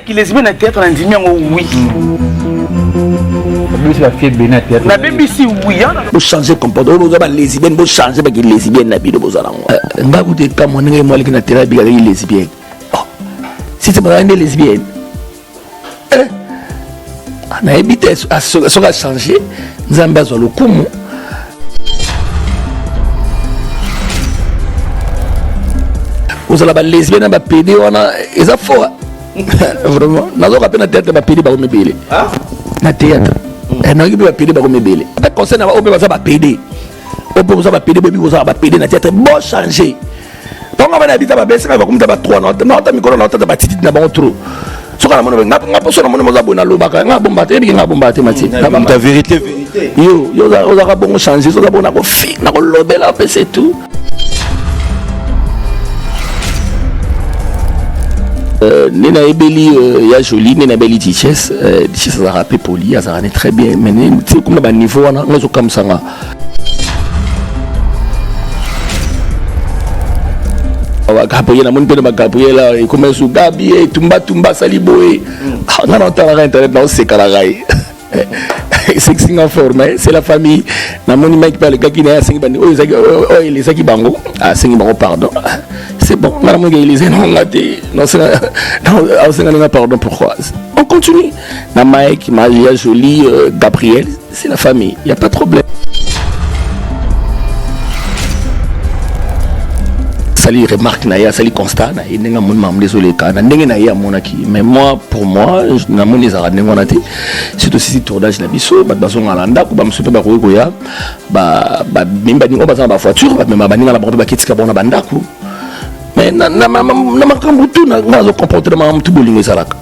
qui lesbien na théâtre na ndimi yango oui. Na BBC oui. Vous changez comportement, vous avez lesbienne, vous changez parce que lesbienne na bino bozala. Nga vous de comme on est moi qui na thérapie avec lesbienne. Si c'est pas une lesbienne. On a évité à ce que changer. Nous avons besoin de coup. Vous avez la lesbienne, la PD, on a ils ont fort. Vraiment. Nous avons appelé la tête de la PD par me bélé. Na théâtre. Et nous avons PD par me bélé. Après conseil na on peut pas PD. On peut pas PD, baby vous avez PD na théâtre. Bon changer. Donc on va habiter à baisser, on va comme t'as 3 notes. Non, t'as micro, non, t'as pas petite na bon trop. Ce qu'on a mon n'a pas sur mon mot abonné à l'obaka, n'a pas bombarder, n'a pas bombarder Mathieu. Ta vérité. Yo, on a bon changer, on a bon avoir fi, n'a pas lobé là, c'est tout. Nena Ebeli, il y a joli, Nena Ebeli Tichès, Tichès a rappelé poli, ça allait très bien, mais c'est comme le niveau, on a comme ça. Gabriel na mon père de Gabriel et comme sous Gabi et tumba saliboé on a entendu internet là c'est kalagai c'est signe en forme c'est la famille na mon mec par le gars qui n'est assez bandi oh il est qui bango ah c'est bango pardon c'est bon madame il est non raté non c'est non pardon pourquoi on continue na Mike Maria Jolie Gabriel c'est la famille il y a pas de problème. Sali remarque na ya sali constat na ndenga mon mam désolé kana ndenga na ya monaki mais moi pour moi na moni za ndenga na te surtout si tournage na biso ba bazonga landa ko ba msupe ba ko ya ba mimba ningo ba za ba voiture ba mema ba ninga la ba kitika bona bandako mais na makambu tout na zo comportement am tout bolingo salaka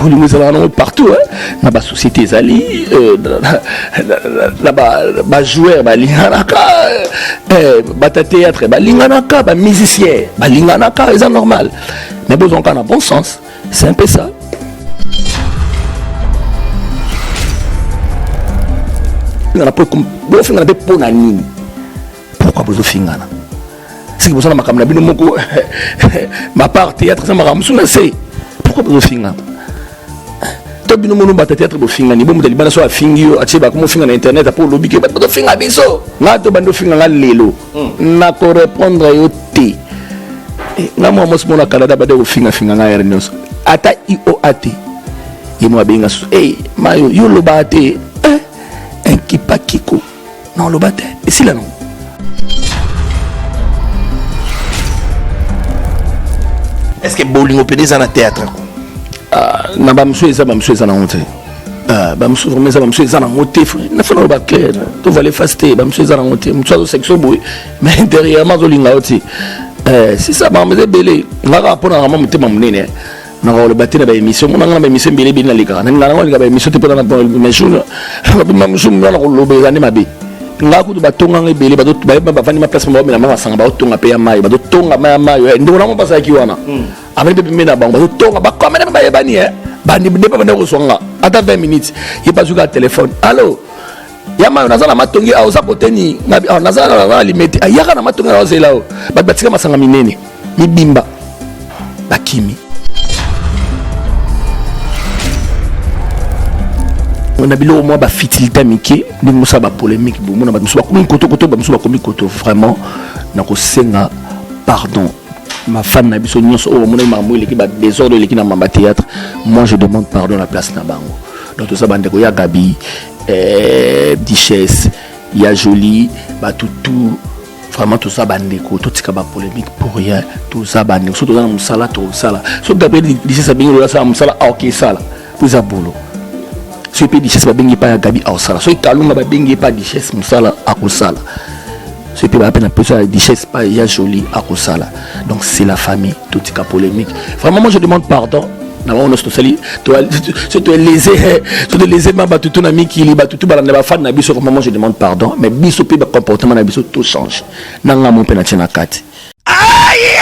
bolingo salaka partout na ba société zali na ba joueur ba linganaka ba théâtre ba linganaka ba musicien ba linganaka c'est normal mais besoin qu'on a bon sens c'est un peu ça. On a pas comme bon finga na pour nani pourquoi besoin finga na c'est que besoin na makamna bino moko ma part théâtre ça mara musuna c'est pourquoi besoin finga tobino mono ba théâtre bo finga ni bo mutali bana so afingi yo acheba comme finga na internet pour lobby ke ba to finga biso nga to bando finga nga lelo na ko répondre yo te nga mo mos mona Canada ba de finga nga erneus ata IOAT yemo abenga so mayo yo lobate un kipa kiko non lobate et si là non est-ce que bowling opédé dans le théâtre na ba monsieur ça na honte ba monsieur vraiment ça ba monsieur ça na honte na fa ba clair to va les faster ba monsieur ça na honte monsieur section boy mais intérieurement zolinga oti si ça ba me belé nga rapport na mamu te mamnene na ko le batena ba émission na ba émission belé bin na lika na nga ba émission te pona na émission ba mamu na ko lobe za ne mabe nga ku ba tonga ngebele ba dot ba fani ma place mo na ma sanga ba tonga pe ya mai ba dot tonga ma mai ndo na mo pasa ki wana avec bébé mena ba ba tonga ba comme na ba ya bani bandi ne pas ko songa ata 20 minutes il pas sur téléphone allô ya ma na zala matongi a osa poteni na na zala na limite ayaka na matongi na zela o ba batika masanga minene mi bimba bakimi on a bilo moi ba fitilité miki ni musa ba polémique bo mona ba musa ba koto ba musa ba koto vraiment na ko senga pardon ma fan na biso nyonso o mona ma mwele ki ba désordre leki na mamba théâtre moi je demande pardon à la place na bango donc tout ça bande ko ya Gabi Duchesse ya Jolie ba tout vraiment tout ça bande ko tout tika ba polémique pour rien tout ça bande surtout dans musala to sala so Gabriel Duchesse bingo la sa musala ok sala pour ça bolo so pe Duchesse ba bengi pa ya Gabi au sala so italunga ba bengi pa Duchesse musala akosala ce qui va peine à Duchesse pas il y a Jolie à Kosala donc c'est la famille tout est polémique vraiment moi je demande pardon on est sali tu es lésé tu es lésé ma tout ami qui li tout balanda ba fan na biso vraiment je demande pardon mais biso pe comportement na biso tout change nanga mon peine na kati aïe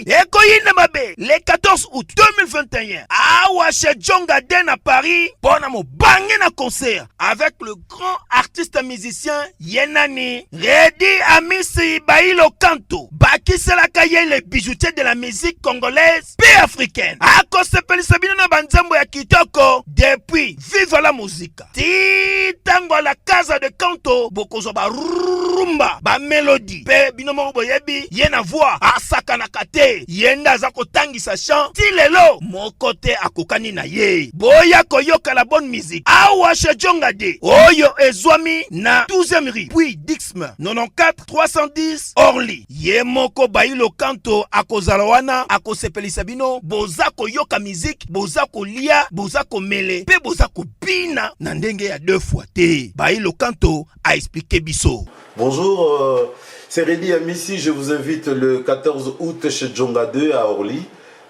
ekoyina mabe le 14 août 2021 awa chez Djonga Den à Paris bona mo bangé na concert avec le grand artiste musicien Yenani Redi Amisi Bailo Kanto bakiselaka ye le bijoutier de la musique congolaise pe africaine akosepelisa bino na banzambo ya kitoko depuis vive la musique titango la casa de Kanto bokozo ba rumba ba mélodie pe bino moko boyebi ye na voix asaka na kate yenda za kotangisa chant ti lelo moko te akokani na ye boya koyoka la bonne musique awa chez Djonga De oyo ezwami na 12e rue puis Dixme 94 310 Orly ye moko Bailo Kanto akozala wana akosepelisa bino boza koyoka musique boza kolia boza komele pe boza kopina na ndenge ya 2 fois te Bailo Kanto a expliqué biso. Bonjour, c'est Redi Amisi, je vous invite le 14 août chez Djonga 2 à Orly.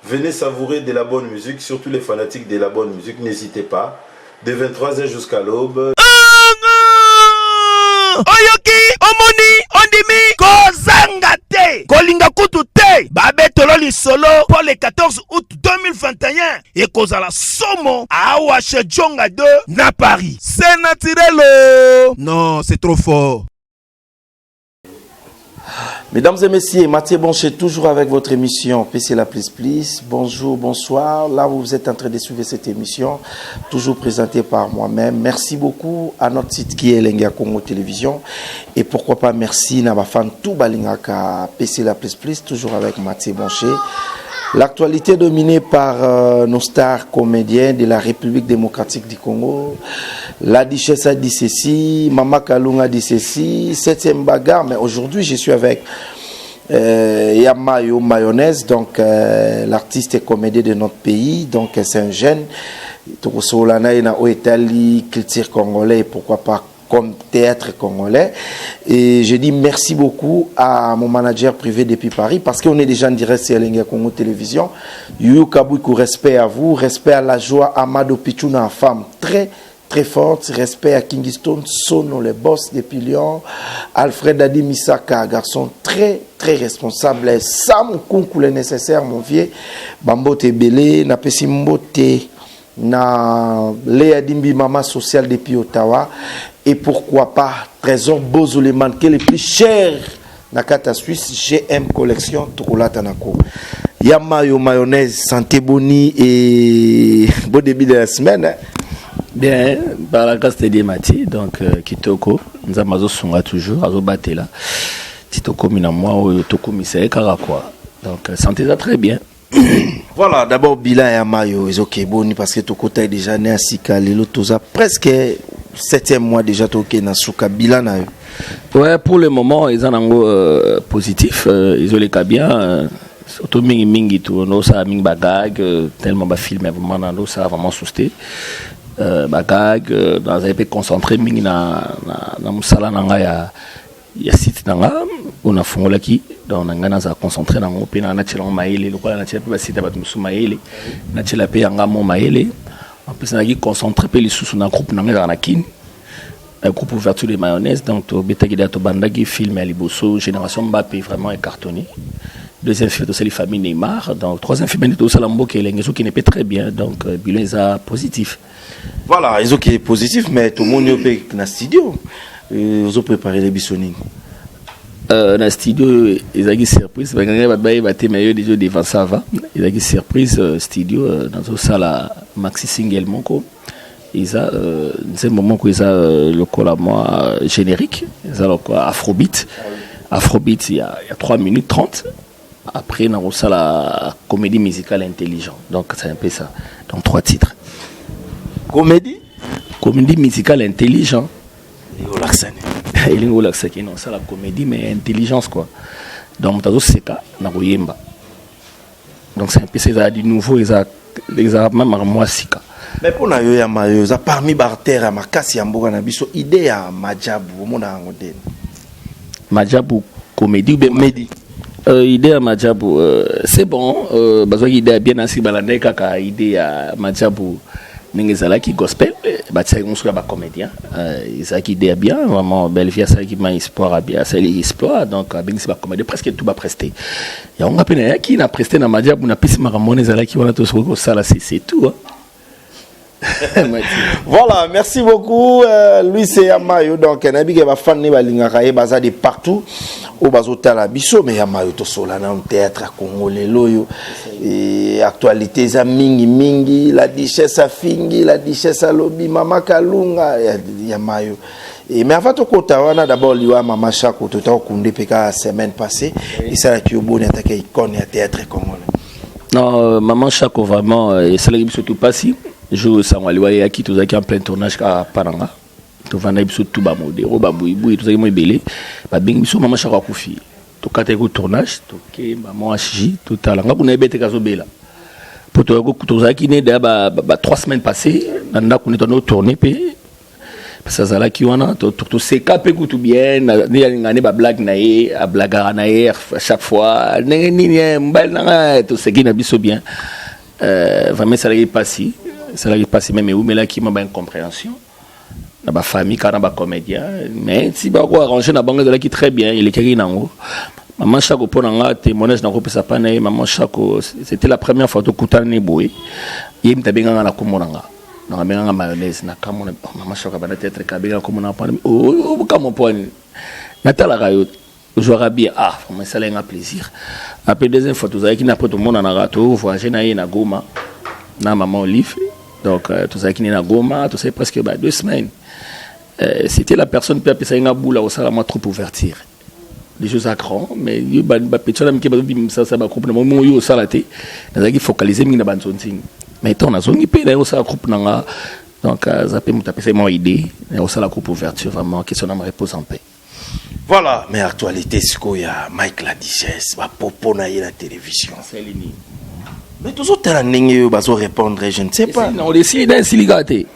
Venez savourer de la bonne musique, surtout les fanatiques de la bonne musique, n'hésitez pas. De 23h jusqu'à l'aube. Oyoki, omoni, ondimi, kozanga te, kolinga kutu te, babetolo li solo pour le 14 août 2021 et kozala somo awa chez Djonga 2 na Paris. C'est naturel. Non, c'est trop fort. Mesdames et messieurs, Mathieu Boncher, toujours avec votre émission PC La Plus Plus. Bonjour, bonsoir. Là où vous êtes en train de suivre cette émission, toujours présentée par moi-même. Merci beaucoup à notre site qui est Lenga Congo Télévision. Et pourquoi pas merci à ma fan tout balingaka PC La Plus Plus, toujours avec Mathieu Boncher. L'actualité dominée par nos stars comédiens de la République démocratique du Congo. La Duchesse a dit ceci, Mama Kalunga a dit ceci, 7e bagarre. Mais aujourd'hui, je suis avec Yamayo Mayonnaise, donc l'artiste et comédien de notre pays. Donc c'est un jeune. Tokosolana ina o Italie, culture congolais, pourquoi pas comme théâtre congolais. Et je dis merci beaucoup à mon manager privé depuis Paris parce qu'on est déjà en direct sur Lenga Congo Télévision. Yu Kaboukou, respect à vous, respect à la joie Amado Pichuna, femme très très forte, respect à Kingston Sono, le boss des Pilions, Alfred Adi Misaka, garçon très très responsable. Sam Kunku le nécessaire, mon vieux. Bambote Belé, Napesi Mbote, na Léa Dimbi Mama Social depuis Ottawa. Et pourquoi pas Trésor Bozoleman, qui est le plus cher Nakata Suisse, GM Collection Tukula Tanako. Yamayo Mayonnaise, santé boni et bon début de la semaine. Hein? Bien, par la grâce de Mati, donc Kitoko, nous avons songa toujours, à battre là. Kitoko Minamwa ou Toko Misé Karakwa. Donc santé ça très bien. Voilà, d'abord Bila et Yamayo, ils ok boni parce que Toko est déjà né à Sika, Lelo Toza, presque 7e mois déjà Toko na Souka Bila na eux. Ouais, pour le moment, ils ont un positif, ils ont les cas bien. Surtout mingi tout, non ça mingi bagag, tellement ba film vraiment non ça vraiment sousté. Bagag dans un peu concentré mingi na musala nanga ya site nanga on a fongola ki donc nanga na za concentré na ngo pe na tshela maele le kwa na tshela pe ba site ba musu maele na tshela pe yanga mo maele en plus na ki concentré pe les sous na groupe nanga na kin un groupe ouverture de mayonnaise donc to betagida to bandagi film à liboso génération Mbappé vraiment est cartonné. Deuxième film de la famille Neymar. Donc, troisième film de Salambo qui n'est pas très bien. Donc, bilan est positif. Voilà, ils ont qui est positif, mais tout le monde est dans le studio. Ils ont préparé les bissonings. Dans le studio, ils ont une surprise. Ils ont déjà devant ça. Ils ont une surprise studio dans une salle Maxi Single Monko. Ils ont un moment où ils ont le col à moi générique. Ils ont le Afrobeat. Afrobeat, il y a 3 minutes 30. Après, on a aussi la comédie musicale intelligente. Donc, c'est un peu ça. Donc, 3 titres. Comédie musicale intelligente. Il non, c'est la comédie, mais intelligence, quoi. Donc, on a aussi ça, on a Royemba. Donc, c'est un peu ça, du nouveau, ils ont même à moi, Sika. Mais pour nous, il y a parmi Barter, Makasi, Amboga, Nabiso, idée à Majabu, mon angodé. Majabu, comédie ou bien comédie? Idée à Majabu, c'est bon. Parce que l'idée bien ainsi balandé kaka idée à Majabu n'engezala qui gospel, bâtir on soit comédien ça qui dit bien vraiment belle vie ça qui m'a espoir bien ça exploit donc avec c'est pas comédien presque tout va prester il y a on appelle qui n'a presté na madia pour na pisse maramone zala qui on a tout ça là c'est tout hein. Voilà, merci beaucoup. Lui c'est Yamayo donc nabi ke ba fan ni balinga kaye baza de partout au bazota la biso mais Yamayo to sola na théâtre congolais loyo et actualité za mingi la duchesse a fingi la duchesse a lobi mama Kalunga Yamayo et mais avant to kota wana d'abord liwa mama Chako to ta kunde peka semaine passée et ça qui au bon attaquer icône ya théâtre congolais. Non maman Chako vraiment et ça le surtout pas si je sangwaliwa qui tous en plein tournage à Paranga to vanda biso tout ba mode roba buibu tout ça mo belé ba bing biso mama Chako akufi to kate ko tournage to ke maman achi to talanga kuna bete kazo bela pour to za ki ne da ba 3 semaines passées nanda kuna to no tourner pe ça ça là qui wana to se capé tout bien ni ngane ba blague na ye a blague na ye chaque fois ni mbal na to se qui na biso bien vraiment ça là passé ça là passé même où mais là qui m'a pas incompréhension na ba famille kana ba comédien mais si ba ko arranger na bango là qui très bien il est qui nango maman Chako ponanga témoignage na ko pesa pa na maman Chako c'était la première fois to kutana boy yim tabenga na komonanga na benga mayonnaise na kamona maman Chako ba na tête ka benga komona pa o kamo point na tala rayo jouera bien vraiment ça là un plaisir après deuxième fois tout ça qui n'a pas tout le monde na rato voyager na na Goma na maman Olive donc tout ça qui n'est na Goma tout ça presque 2 semaines c'était la personne qui a appelé ça une boule au salama trop ouverture les choses à grand mais il ba petit homme qui ba ça ba groupe na mo yo salaté na qui focaliser mingi na banzonting mais tant na zongi pe na yo ça groupe na donc ça peut me taper c'est mon idée au sala groupe ouverture vraiment qui son âme repose en paix. Voilà, mais actualité c'est quoi ya Mike la Duchesse ba popo na la télévision c'est lini mais tous autres la ningue bazo répondre je ne sais pas non on décide d'un siligaté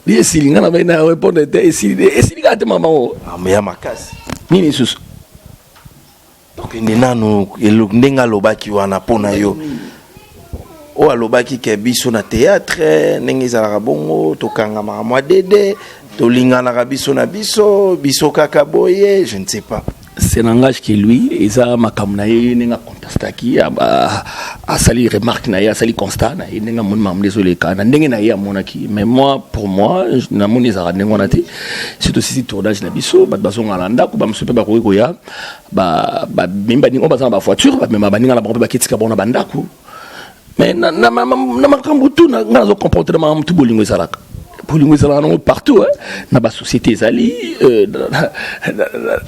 les silinga na ba répondre et siligaté maman ah mais ya makasi nini susu donc ndenano elundenga lobaki wana pona yo o alobaki ke biso na théâtre ndenge ezalaka bongo tokanga mwa dede tolingana biso na biso kaka boye je ne sais pas c'est langage qui lui eza makamna ye nenga contestaki a sali remarque na ya sali constat na nenga mon mam désolé kana ndenge na ya monaki mais moi pour moi na moni za ndenge na te surtout si tournage na biso ba bazonga landa ko ba msupe ba ko ya ba mimba ningo bazanga ba voiture ba mema baninga na ba kitika bona bandako mais na makambu tu na zo comportement mutu bolingo ezalaka bolingo ezalaka partout hein na ba société ezali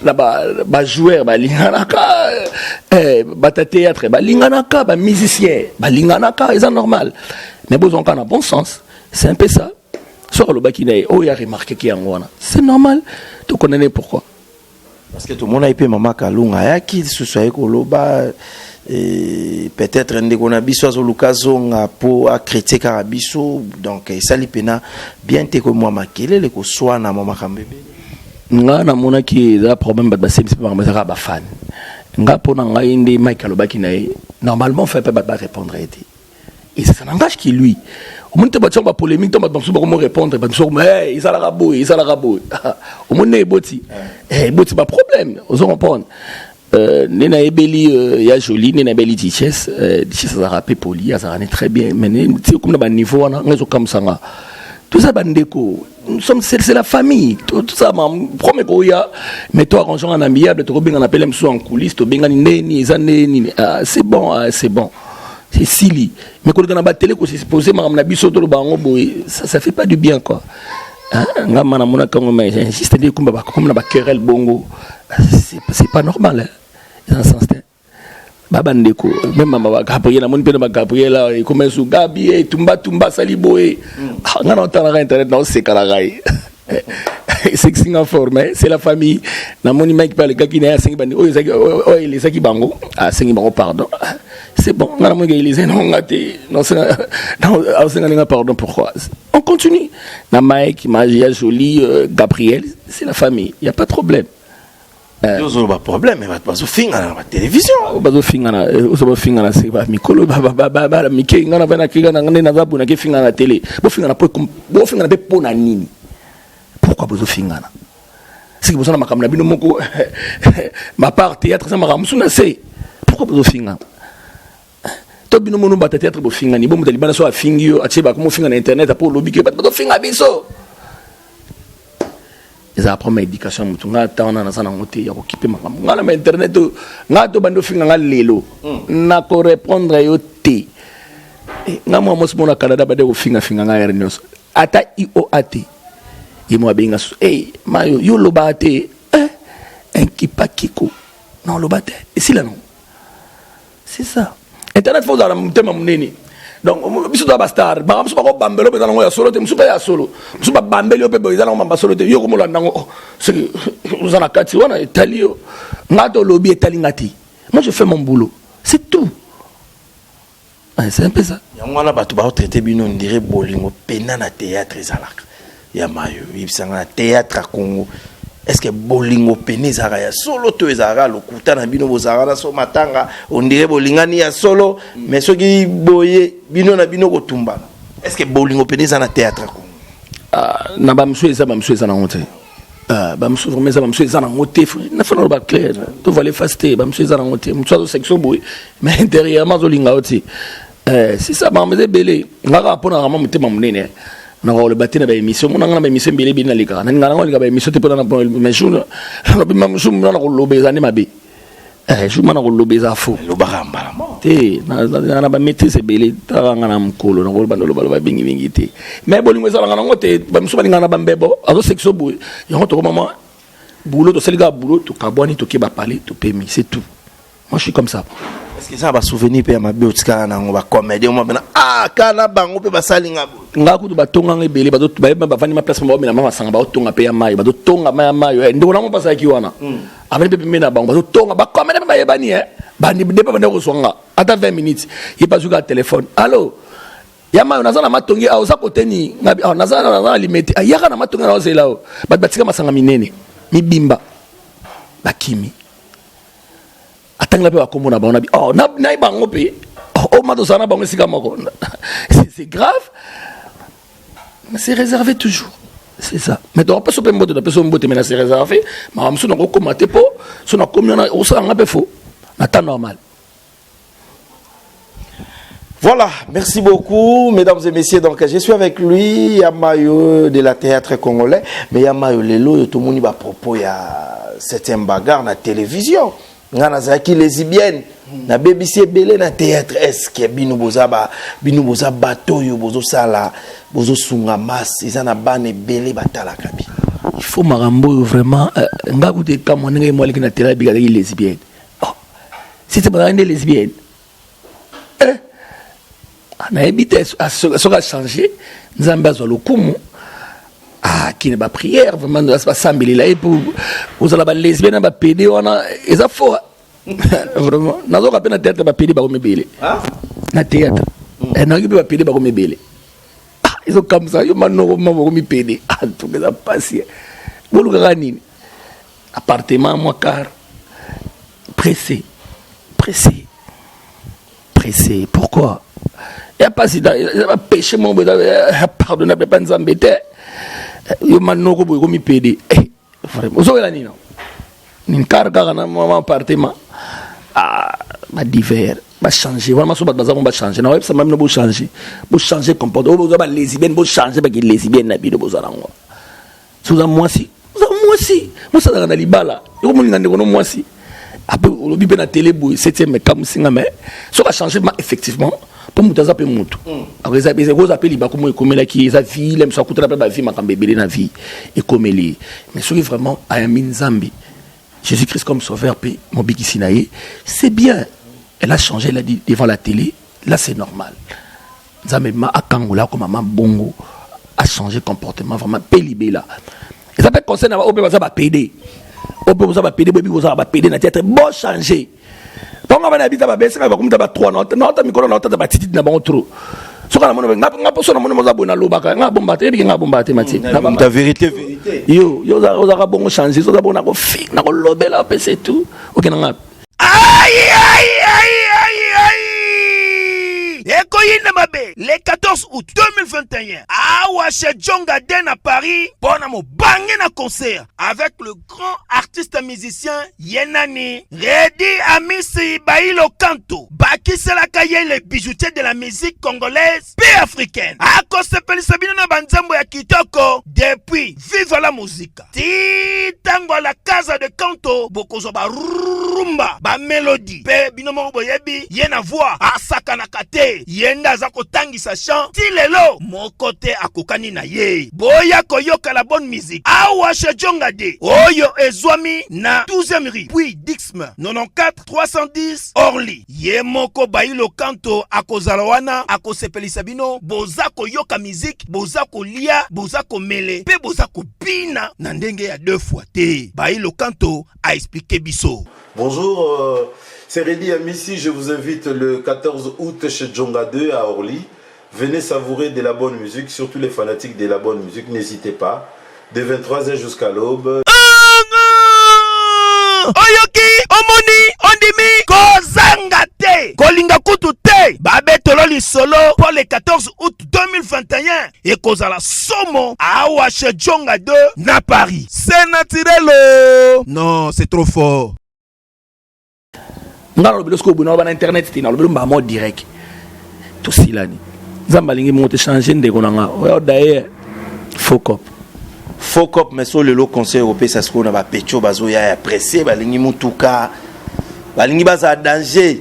na ba joueur ba linganaka ba théâtre ba linganaka ba musicien ba linganaka c'est normal mais besoin qu'on a bon sens c'est un peu ça sur le bakinae oh il y a remarqué qu'il y a ngona c'est normal tu connais pourquoi parce que tout le monde a épé maman Kalunga ya qui se soit koloba et peut-être ndeko na biso azolukazonga po a critiquer karabiso donc ça li pena bien te ko moi makelele ko swana mama kambebe nga na mona ki da problème ba semisi ba mazaka ba fan nga pona nga indi Michael Obaki na normalement fait pas répondre et c'est un langage qui lui au moins te battre ba polémique to ba so ba comment répondre ba so mais ils a la rabo au moins ne boti boti pas problème on se comprendre nena ebeli ya joli nena ebeli Duchesse ça rappelle poli ça rend très bien mais tu comme na niveau na ngazo comme ça tout ça bandeko nous sommes c'est la famille tout ça premier ko ya mais toi arrangeant en amiable to binga na appelle mso en coulisses to binga neni ezaneni c'est bon c'est silly mais quand on a battu télé ko c'est posé na biso to bango boy ça fait pas du bien quoi nga mana mona kango mais insiste dire comme na ba querelle bongo c'est pas normal dans ce sens baba ndeko même mama Gabriela mon pena Gabriela et comme sou Gabi et tumba saliboé nga na tala internet na c'est kalagai c'est singa formé c'est la famille na moni mike parle kaki na singi bandi o les saki bango singi bango pardon c'est bon nga na mo ngelize no ngate non singa pardon pourquoi on continue na Mike Magia Jolie Gabriel c'est la famille il y a pas de problème Yozo ba problème mais pas au fin à la télévision ba zo finga na c'est ba mikolo ba mike ngana bana kinga na ngene na zabu na ke finga na télé bo finga na po na nini pourquoi vous fingana si vous avez ma caméra bino moko ma part théâtre ça m'a musuna c'est pourquoi vous fingana to bino mono bata théâtre bo fingani bo mutali bana so afingio acheba comme finga na internet pour lobby ke bato finga biso eza première éducation mutunga taona na sana ngote ya kokipe makambo ngala ma internet ngato bando finga ngalelo na ko répondre yo te ngamo mos mona Canada bade ko finga nga ernos ata IOAT yemo abenga mayo yo lobate un kipakiko non lobate et si là non c'est ça internet faut dans le thème muneni donc biso do bastar ba biso ba ko bambelo be dans ya solo te biso ba ya solo biso ba bambelo be be dans ba solo te yo ko mo landa ngo c'est uzana kati wana italio ngato lobby italingati moi je fais mon boulot c'est tout c'est un peu ça yangwana batu ba traiter bino on dirait bolingo pena na théâtre ezalaka ya mayo ibisanga théâtre à Congo. Est-ce que bolingo pene zara ya solo to ezara lokuta na bino bozara na so matanga on dirait bolingani ya solo mais soki boye bino na bino kotumba. Est-ce que bolingo pene za na théâtre ko na ba msweza na honte ba msweza na honte na fana ba clair to va les faster ba msweza na honte mtsazo section boy mais intérieurement zolinga oti si ça ba mze belé ngaka pona rama mutema munene na ko le batina ba émission mona ngana ba émission belé bina lika na ngana ngoli ba émission te pona na mais jour na bi mamsum na ko lobeza ni mabe je mana ko lobeza fo lobakamba te na ba maîtrise belé ta ngana mkolo na ko ba ndolo ba bingi te mais bolingo za ngana ngote ba msuba ngana ba mbebo azo section boy yango to mama boulot to selga boulot to kabwani to ke ba parler to pemi c'est tout moi je suis comme ça. Est-ce que ça va souvenir pe ma biotika na ngo ba comédie mo bena kana bango pe ba salinga ngaku to batonga ngebele ba ba fani ma place mo ba mama sanga ba tonga pe ya mayi ba tonga ma ya mayi ndo na mo pasa ki wana abane pe mena bango ba tonga ba comédie ba yebani bandi de pa ba ndeko songa ata 20 minutes il pas sur téléphone allô ya mayi nazana matongi a osa koteni ngabi nazana limite ayaka na matongi na ozela ba batika masanga minene mibimba bakimi atangla pe bakomona ba onabi na bango pe mato sana bango sika moko c'est grave mais c'est réservé toujours c'est ça mais donc pas sope mbote de mbote mais c'est réservé ma amso na ko komate po so na komiona o sa nga pe fo na temps normal. Voilà, merci beaucoup, mesdames et messieurs. Donc, je suis avec lui, Yamayo de la théâtre congolais. Mais Yamayo, tout le monde va propos, il y a certains bagarres na télévision. Ngana zaki lesbienne na BBC belé na théâtre est-ce que bino boza bato yo bozo sala bozo sunga mas izana bane belé batala kabi il faut marambo vraiment ngaku te kama ngai mo na théâtre biga lesbienne si c'est pas une lesbienne na ebité so ka changer nzamba zo lokumu qui n'est pas prière vraiment ça pas sambeli là et pour vous allez ba lesbienne ba pédé wana eza faux vraiment nazo ka pena théâtre ba pédé ba komebele na théâtre na ki ba pédé ba komebele ils sont comme ça yo manoko mamo komi pédé tout ça passer bolu ka nini appartement moi car pressé pourquoi il y a pas si péché mon pardonnable pas nzambete yo manoko boy komi pédé vraiment so la ni non ni carga na mon appartement ba divers ba changer vraiment so ba changer na web ça même no bo changer comportement bo ba lesbienne bo changer ba ki lesbienne na bino bo zalango so za moi ça na libala yo mo ngande kono moi si après le bibé na télé boy 7e comme singa mais so ka changer effectivement pour mutaza pe mutu après ça c'est cause appelle ba comme ekomela ki za vie même ça coûte la ba vie makambe belé na vie ekomeli mais ce qui vraiment a un Zambi Jésus-Christ comme sauveur pe mobiki sinaye c'est bien elle a changé elle a dit devant la télé là c'est normal Zambe ma akangola comme maman bongo a changé comportement vraiment pelibé là et ça peut concerner au pe ba pédé au pe ba pédé bobi ba pédé na tête bon changer donc on va habiter ba bese ba comme ba 3 notes mikolo na ba titi na ba trop soka na mono ngapo so na mono moza bona lobaka ngabomba te bi ngabomba te mati na ba vérité yo za ka bongo changer so za bona ko fi na ko lobela pe c'est tout OK na ngap Aïe ekoyina mabe le 14 août 2021 awa chez Djonga Den à Paris pona mo bangé na concert avec le grand artiste musicien Yenani Redi Amisi Bailo Kanto bakiselaka ye le bijoutier de la musique congolaise pe africaine akosepelisa bino na banzambo ya kitoko depuis vive la musique titango la casa de Kanto bokozo ba rumba ba mélodie pe bino moko boyebi yena voix asaka na kate yenda za kotangisa chant ti lelo moko te akokani na ye boya koyoka la bonne musique awa chez Djonga De oyo ezwami na 12e rue puis Dixme 94 310 Orly ye moko Bailo Kanto akozala wana akosepelisa bino boza koyoka musique boza kolia boza komele pe boza kopina na ndenge ya 2 fois te Bailo Kanto a expliqué biso. Bonjour, c'est Redi Amissi, je vous invite le 14 août chez Djonga 2 à Orly. Venez savourer de la bonne musique, surtout les fanatiques de la bonne musique, n'hésitez pas. De 23h jusqu'à l'aube. Oyoki, omoni, ondimi, kozanga te, kolinga kutu te, babetolo li solo pour le 14 août 2021 et kozala somo awa chez Djonga 2 na Paris. C'est naturel. Non, c'est trop fort. Ngalo lo bilosko bu na ba na internet ti na lo bilomba mo direct. To silani. Zamba lingi mo te changer ndeko na nga. Oyo daye fokop. Fokop mais sur le lot conseil européen ça se qu'on a ba pecho bazo ya pressé ba lingi mutuka. Ba lingi baza danger.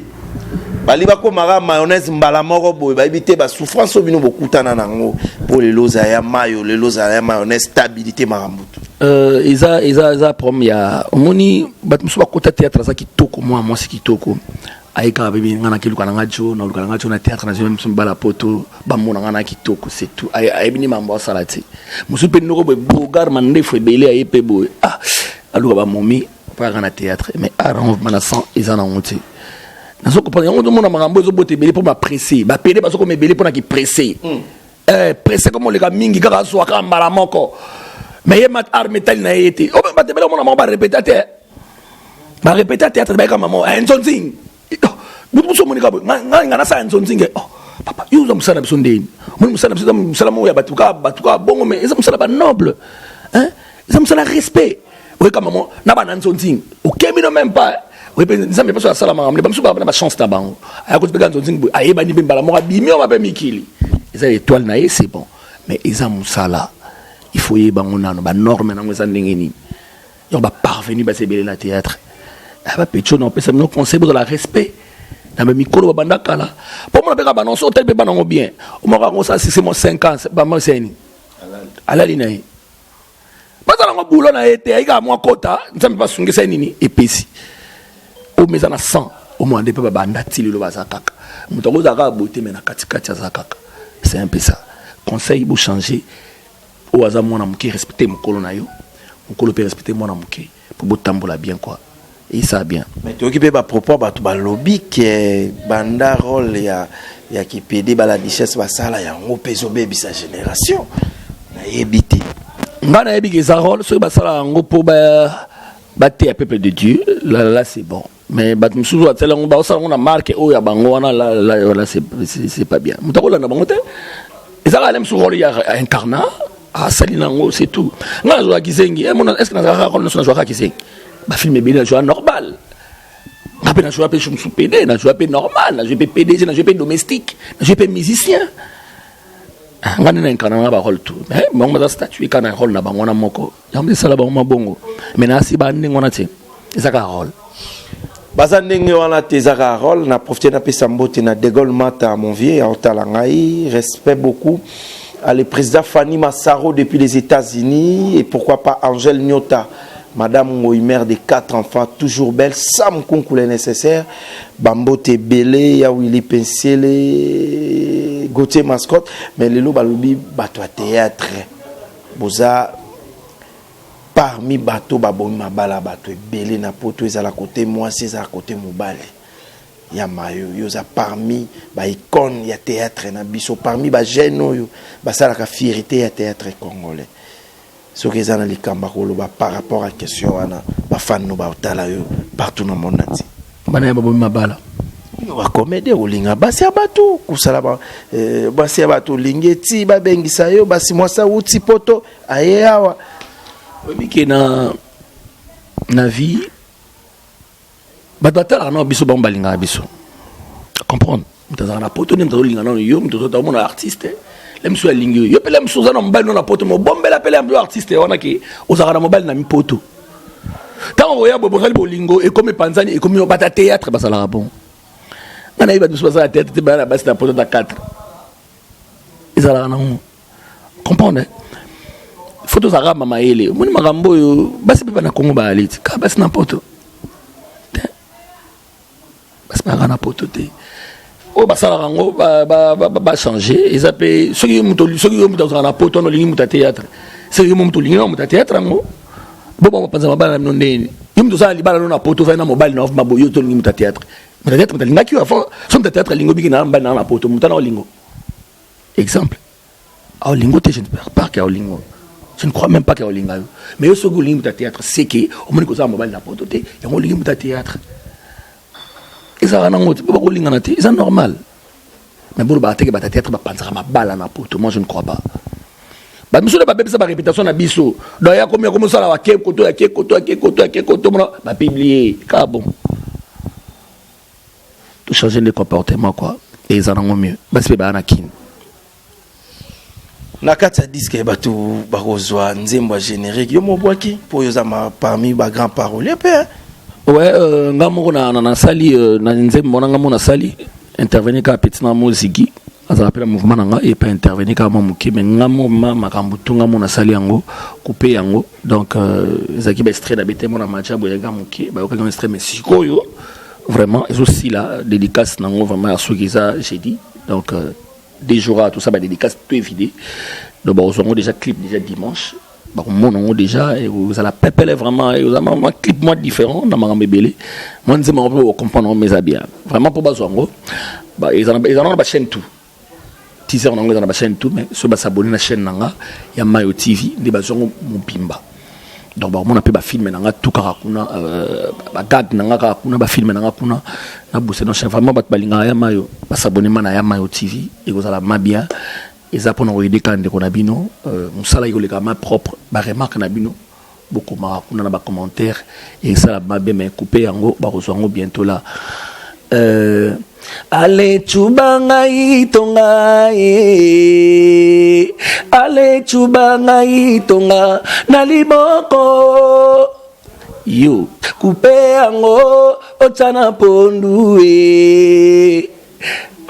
Ba liba ko mara mayonnaise mbala moko boy ba ibite ba souffrance obino bokutana nango pour le loza ya mayo le loza ya mayonnaise stabilité marambutu. Eza prom ya omoni batmuso bakota théâtre za kitoko moi c'est kitoko aika bébé ngana kiluka na ngajo na luka na ngajo na théâtre national mbala poto bamona ngana kitoko c'est tout ay bini mambo salati musu pe noko boy bogar mande fo belé ay pe boy aluka ba momi pa ngana théâtre mais aran mana sans eza na honte nazo ko pa yango mona marambo zo bote belé pour ma presser ba pele ba so ko me belé pour na ki presser presser comme le ga mingi ka so ka mbala moko. Mais il y a des armes qui ont été. Oh, mais tu vas répéter à terre. Tu vas répéter à terre, tu vas dire maman, un son zing. Vous vous souvenez quand vous avez un son zing. Oh, papa, vous avez un son zing. Vous avez un son mais ils ont un noble. Hein? Ils ont un respect. Oui, comme maman, n'a pas un son zing. Ok, mais même pas. Oui, ils ont pas sur la salle, mais pas pas chance d'abord. À cause de un son zing, aïe, bani ben balamora, bimi, on va pas mikili. Ils ont étoile naïe, c'est bon. Mais ils ont un sala. Il faut y avoir des normes dans les années. On va parvenir à se béler la théâtre. Ah, pécho, non, peut nous conseiller de la respect. Dans le micro, on va bandakala. Pour moi, on va annoncer hôtel, on va bien. On va raconter ça, c'est mon 5 ans, c'est pas moi, c'est ni. À la ligne. Pas dans le boulot, on a été, il y a moins quota, nous sommes pas sungé, c'est ni, épaissi. Au mais on a 100, au moins, des peuples bandati, le bazakaka. Nous avons des beauté, mais on a katikati zakaka. C'est un peu ça. Conseil, vous changer. Au hasard, moi, je respecter mon colonel. Mon colonel peut respecter mon amour. Pour botambola bien, quoi. Et ça, bien. Mais tu occupes à propos de lobby qui est bandarol, il y a qui pédé la richesse, ça, il y a un peso baby sa génération. Il y a évité. Il y a évité ça, ce que ça, pour battre un peuple de Dieu. Là, c'est bon. Mais on a marqué, oh, il y a bango, là, c'est pas bien. Moutakolo, on a bango, et ça, il y a un incarnat. Ah, salinango, c'est tout. Est-ce que nous avons Kisengi? Bah, film est bien, joué normal. Je joue un PD, je joue normal, je joue PD, je joue domestique, je joue musicien. Je joue un rôle tout. Mais je suis statué quand un rôle n'a pas mon moko. Je suis là, bongo. Mais si je suis c'est un rôle. Bazandenge wana tezaka rôle na profiter na pesa mbote na De Gaulle Mata mon vieux à Otalangai, respect beaucoup à le président Fanny Massaro depuis les États-Unis et pourquoi pas Angèle Nyota, madame mère de 4 enfants, toujours belle, sans concours nécessaire, Bambote Belé, ya Willy Pensele, Gauthier Mascotte, mais les lots balobi bateau théâtre, boza parmi bateau baboni mabala bateau Belé na poto ezala côté moi c'est à côté mobile. Ya mayo yoza parmi ba icône ya théâtre na biso parmi ba jeune yo ba sala ka fierté ya théâtre congolais ce que za na likamba ko lo ba par rapport à question wana ba fan no ba otala yo partout dans le monde entier bana ba mabala va comédie olinga basi abatu kusala ba basi abatu lingeti ba bengisa yo basi mwasa uti poto aye awa biki na vie batata na biso bambalinga biso comprendre mutazana poto ne mutalinga na yo mutazota mona artiste lemso ya lingi yo pele mso zana mbali na poto mo bombela pele ambo artiste wana ki ozaka na mobile na mi poto tango ya bobogali bolingo e comme panzani e comme bata théâtre basala bon nana iba biso basala théâtre te bana basi na poto da 4 izala na comprendre photo za rama maele moni makambo yo basi pe na Congo ba aliti ka basi na poto basi na poto te o basala rango ba changer ils appellent ceux qui muto na poto no lingi muta théâtre ceux qui muto lingi no muta théâtre ngo bo panza mabala no ndeni yimto sa libala no na poto fa na mobile na ma boyo to lingi muta théâtre muta théâtre muta linga ki avant son théâtre lingo biki na mbana na poto muta na lingo exemple au lingo te je ne perds pas qu'au lingo je ne crois même pas qu'au lingo mais yo so go lingi muta théâtre c'est que au moins ko sa mobile na poto te ya ngo lingi muta théâtre ça va c'est normal mais bon bah théâtre bah panza ma balle na poto moi je ne crois pas bah monsieur ba bébé ça ba réputation na biso donc ya comme ça la wa koto bah publier car bon tout changer de comportement quoi et ça n'en mieux bah c'est ba na kin na kati ya disque batu bakozwa nzembo générique yo mobwaki pour yo zama parmi ba grand parolier pe ouais ngamo na sali na nzembo na ngamo na sali intervenir ka petit na muziki ça rappelle mouvement nanga et pas intervenir ka mo muki mais ngamo makambo tunga mo na sali yango couper yango donc zaki ba extrait d'habiter mon na matcha boyanga muki ba okanga extrait mais sikoyo vraiment et aussi là dédicace nango vraiment à ceux qui ça j'ai dit donc des jours à tout ça ba dédicace tout évidé donc bah on déjà clip déjà dimanche bah mon nom déjà et vous allez pepper vraiment et vous avez un clip moi différent dans ma bébé moi je me comprendre mes habits vraiment pour bazo ngo bah ils ont ba chaîne tout teaser on a ba chaîne tout mais ce ba s'abonner la chaîne nanga ya Mayo TV des bazo mon pimba donc bah on a pe ba film nanga tout kaka kuna ba gag nanga kaka kuna ba film nanga kuna na bose no chef vraiment ba balinga ya Mayo ba s'abonner na ya Mayo TV et vous allez mabia et ça pour nous aider quand on a bino musala yo le kama propre ba remarque na bino beaucoup ma kuna na ba commentaire et ça ba bien mais couper yango ba reçoit bientôt là ale chubanga itonga ale chubanga itonga na liboko yo couper yango ochana pondu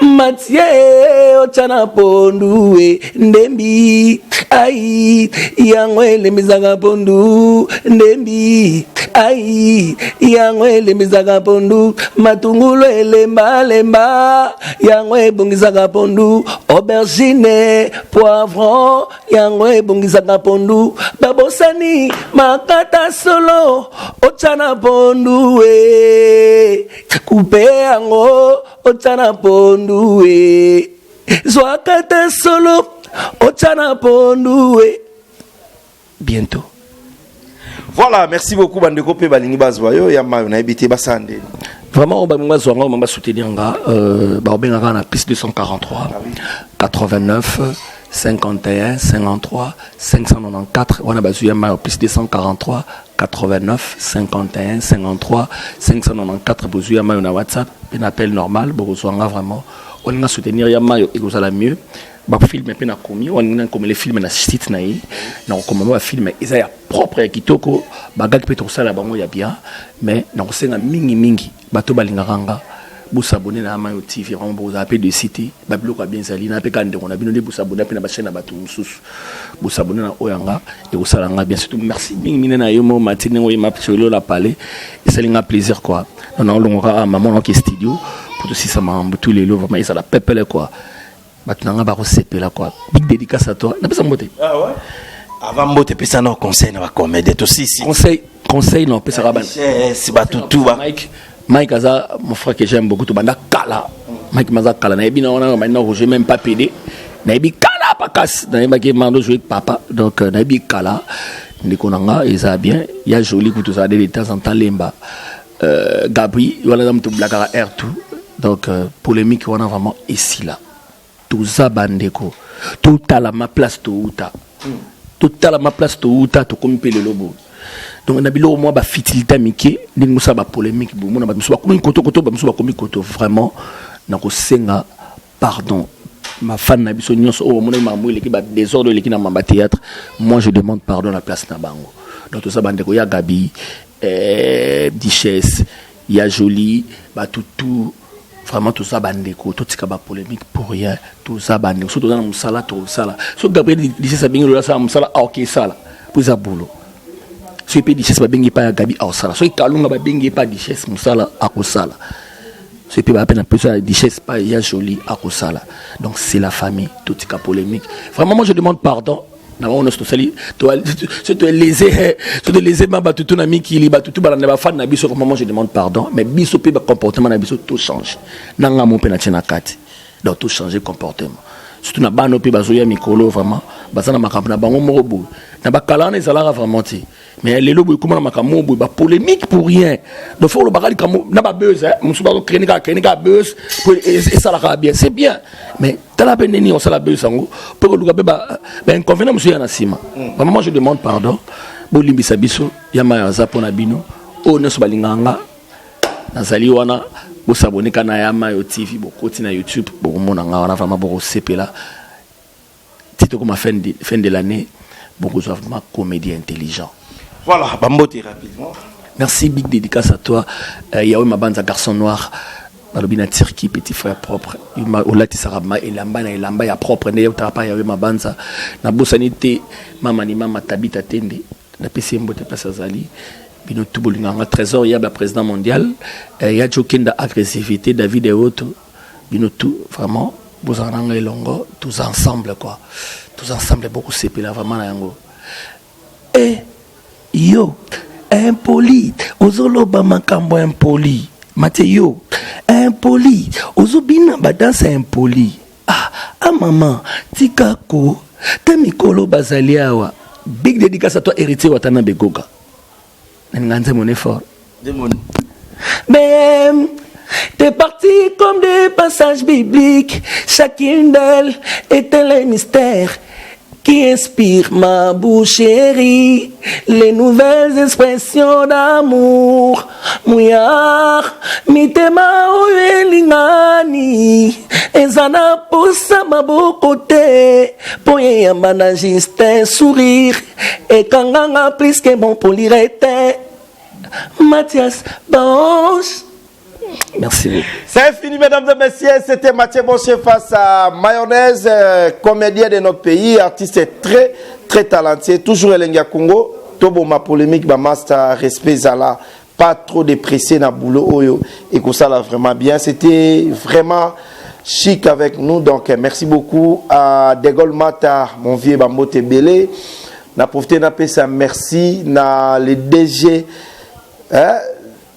Mathieu ochana pondu ndembi ai yangwele mizaga pondu ndembi ai yangwele mizaga pondu matungulo lemba yangwe bongizaga pondu aubergine poivron yangwe bongizaga pondu babosani makata solo ochana pondu coupe yango ochana pondu Zwakata solo ochana pondu bientôt. Voilà, merci beaucoup bande kopé balingi bazwayo ya mayo na ebité basande. Vraiment on va soutenir nga ba obengaka na plus 243 89 51 53 594 on a bazu ya mayo plus 243 89 51 53 594 bazu ya mayo na WhatsApp un appel normal bo reçoanga vraiment on a soutenir ya mayo et ça la mieux ba film pe na komi on a comme les films na site na yi na comme ba film ils a propre kitoko ba gak pe to sala bango ya bien mais na ko senga mingi bato balinganga bu s'abonner na Mayo TV vraiment vous appelez de cité ba bloko bien sali na pe kande on a bino de bu s'abonner pe na ba chaîne na bato mususu bu s'abonner na oyanga et au salanga bien surtout merci mingi na yo mo matine ngo ma cholo la parler et ça linga plaisir quoi on a longora maman dans studio pour aussi ça m'a tous les lots vraiment ça la pepele quoi batunanga ba ko sepela quoi big dédicace à toi na pesa mbote ah ouais avant mbote pesa na conseil na ba comédie to si conseil non pesa rabana c'est ba tout ba Mike Aza mon frère que j'aime beaucoup to banda kala Mike Maza kala na ebina on a maintenant je même pas pédé na ebi kala pas casse na ebi qui mando jouer papa donc na ebi kala ndikonanga et ça bien il y a joli que tout ça de temps en temps lemba Gabri wala dam to blakara air tout Donc polémique on a vraiment ici là. Tout ça bandeko. Tout à la ma place tout uta. Tout à la ma place tout uta to comme le lobo. Donc on a bilo moi ba fitilité miki ni musa ba polémique bo mona ba musa ba koto ba musa ba koto vraiment na ko senga pardon. Ma fan na biso nyonso o mona ma mwele ki ba désordre le ki na mamba théâtre. Moi je demande pardon à la place na bango. Donc tout ça bandeko ya Gabi Duchesse, ya Jolie, bah tout vraiment tout ça bandeko, tout ça polémique pour rien, tout ça bandeko, surtout dans le musala tout ça là. So Gabriel Duchesse bingi là ça musala ok ça là, pour ça boulot. So il peut Duchesse ba bingi pas Gabi au ça là. So il kalunga ba bingi pas Duchesse musala à ça là. So il peut ba peine un peu ça Duchesse pas ya Jolie à ça là. Donc c'est la famille, tout ça polémique. Vraiment moi je demande pardon. On a sali tu te lésé ma batutu na miki li batutu ba na ba fan na biso comment je demande pardon mais biso pe ba comportement na biso tout change nanga mo pe na tena kati donc tout changer comportement surtout na bano pe bazoya mikolo vraiment bazana makambo na bango moko na ba kalana ezalaka vraiment ti mais les lobby comment na makambo ba polémique pour rien donc faut le bakali comme na ba buzz musu ba krenika buzz pour et ça la bien c'est bien mais la beneni on ça la buzz sango pour le gars ba inconvénient monsieur na sima vraiment je demande pardon bolimbisa biso yama ya zapona bino o ne so balinganga nazali wana bo s'abonner kana yama yo TV bo koti na YouTube bo mona nga wana vraiment bo sepela tito comme fin de l'année beaucoup vraiment comédien intelligent. Voilà, Bambote rapidement. Merci, big dédicace à toi. Yaoui Mabanza, garçon noir. Malobina Tirki, petit frère propre. Olati Sarama, Elamba, Elamba, ya propre. Ne Tarapa, Yaoui Mabanza. Na Bosanité, Mamani, Mama Tabita Tende. Na PC Mbote Passazali. Bino Tubolinganga, trésor, Yaba, président mondial. Ya Jokenda, agressivité, David et autres. Bino tout, vraiment. Bozananga et Longo, tous ensemble, quoi. Tous ensemble, beaucoup c'est là, vraiment, Yango. Et. Yo, impoli, ozoloba makambo impoli. Mateo, impoli, ozobina badansa impoli. Ah maman, tikako, temikolo bazaliawa. Big dédicace à toi, héritier Watana Begoga. N'enganze mon effort. Ben, t'es parti comme des passages bibliques. Chacune d'elles est un mystère qui inspire ma bouche chérie, les nouvelles expressions d'amour. Mouillard, mitema oelingani, ezana posa ma beau côté, poye yambana juste un sourire, et kanganga plus que bon polirete. Mathias Banche. Merci. C'est fini, mesdames et messieurs. C'était Mathieu Boncher face à Mayonnaise, comédien de notre pays, artiste très, très talentueux. Toujours Elenga Congo. Tobo ma polémique, ma master, respect Zala. Pas trop dépressé dans le boulot. Oyo. Et que ça là vraiment bien. C'était vraiment chic avec nous. Donc, merci beaucoup à Degol Mata, mon vieux Bambote Belé. Na profité na pesa merci na les DG.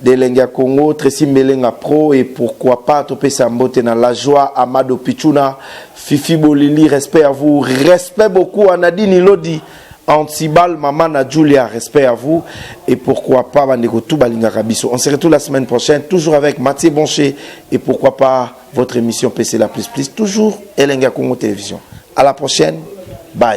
De Lenga Congo, Tracy Melenga Pro et pourquoi pas Topé Sambote dans la joie, Amado Pichuna, Fifi Bolili, respect à vous, respect beaucoup à Nadine Lodi, Antibal, Maman na Julia, respect à vous et pourquoi pas Bandeko Toubalinga Rabiso. On se retrouve la semaine prochaine, toujours avec Mathieu Boncher et pourquoi pas votre émission PC La Plus Plus, toujours Elenga Congo Télévision. À la prochaine, bye.